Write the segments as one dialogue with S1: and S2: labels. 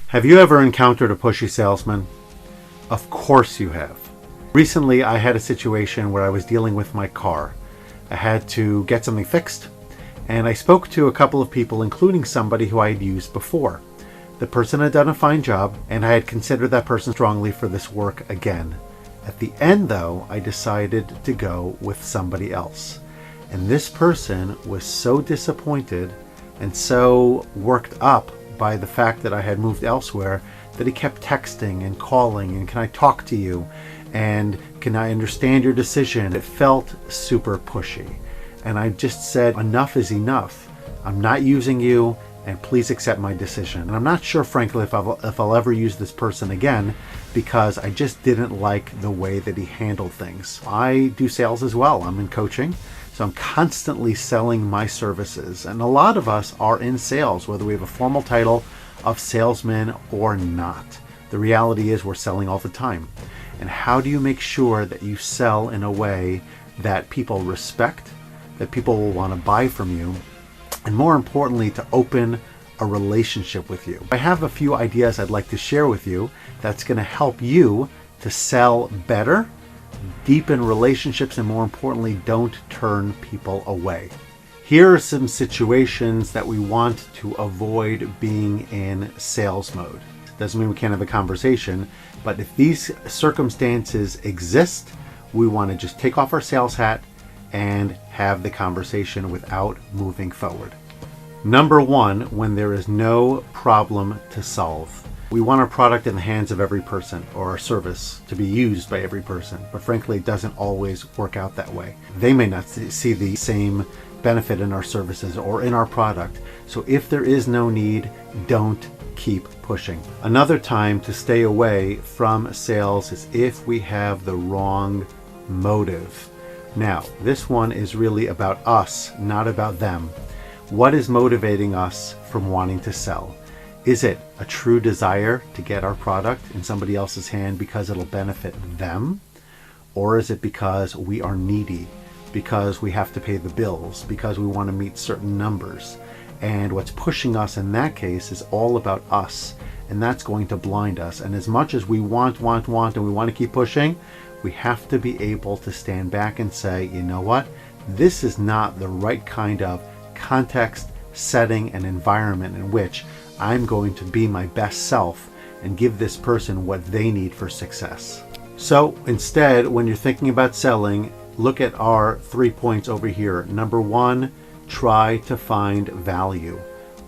S1: Have you ever encountered a pushy salesman? Of course you have. Recently, I had a situation where I was dealing with my car. I had to get something fixed, and I spoke to a couple of people, including somebody who I had used before. The person had done a fine job, and I had considered that person strongly for this work again. At the end, though, I decided to go with somebody else. And this person was so disappointed and so worked up by the fact that I had moved elsewhere that he kept texting and calling and can I talk to you and can I understand your decision. It felt super pushy, and I just said enough is enough. I'm not using you, and please accept my decision. And I'm not sure, frankly, if I'll ever use this person again, because I just didn't like the way that he handled things. I do sales as well. I'm in coaching, so I'm constantly selling my services. And a lot of us are in sales, whether we have a formal title of salesman or not. The reality is we're selling all the time. And how do you make sure that you sell in a way that people respect, that people will want to buy from you, and more importantly, to open a relationship with you? I have a few ideas I'd like to share with you that's going to help you to sell better, deepen relationships, and more importantly, don't turn people away. Here are some situations that we want to avoid being in sales mode. Doesn't mean we can't have a conversation, but if these circumstances exist, we want to just take off our sales hat and have the conversation without moving forward. Number one, when there is no problem to solve. We want our product in the hands of every person, or our service to be used by every person, but frankly, it doesn't always work out that way. They may not see the same benefit in our services or in our product. So if there is no need, don't keep pushing. Another time to stay away from sales is if we have the wrong motive. Now, this one is really about us, not about them. What is motivating us from wanting to sell? Is it a true desire to get our product in somebody else's hand because it'll benefit them? Or is it because we are needy, because we have to pay the bills, because we want to meet certain numbers? And what's pushing us in that case is all about us, and that's going to blind us. And as much as we want, and we want to keep pushing, we have to be able to stand back and say, you know what? This is not the right kind of context, setting, and environment in which I'm going to be my best self and give this person what they need for success. So instead, when you're thinking about selling, look at our 3 points over here. Number one, try to find value.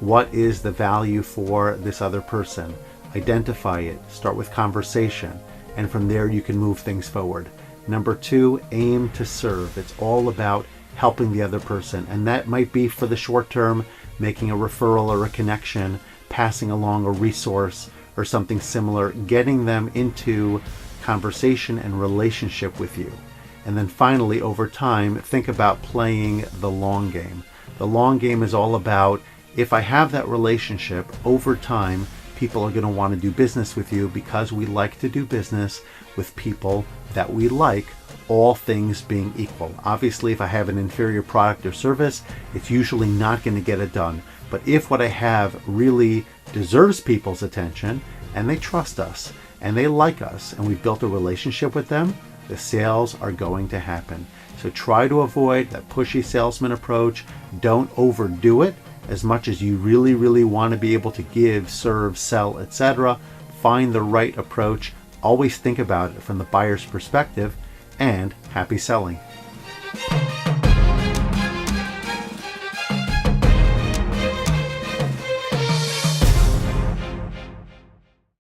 S1: What is the value for this other person? Identify it, start with conversation, and from there you can move things forward. Number two, aim to serve. It's all about helping the other person, and that might be for the short term, making a referral or a connection, passing along a resource or something similar, getting them into conversation and relationship with you. And then finally, over time, think about playing the long game. The long game is all about, if I have that relationship, over time, people are going to want to do business with you because we like to do business with people that we like, all things being equal. Obviously, if I have an inferior product or service, it's usually not going to get it done. But if what I have really deserves people's attention, and they trust us, and they like us, and we've built a relationship with them, the sales are going to happen. So try to avoid that pushy salesman approach. Don't overdo it as much as you really, really want to be able to give, serve, sell, etc. Find the right approach. Always think about it from the buyer's perspective, and happy selling.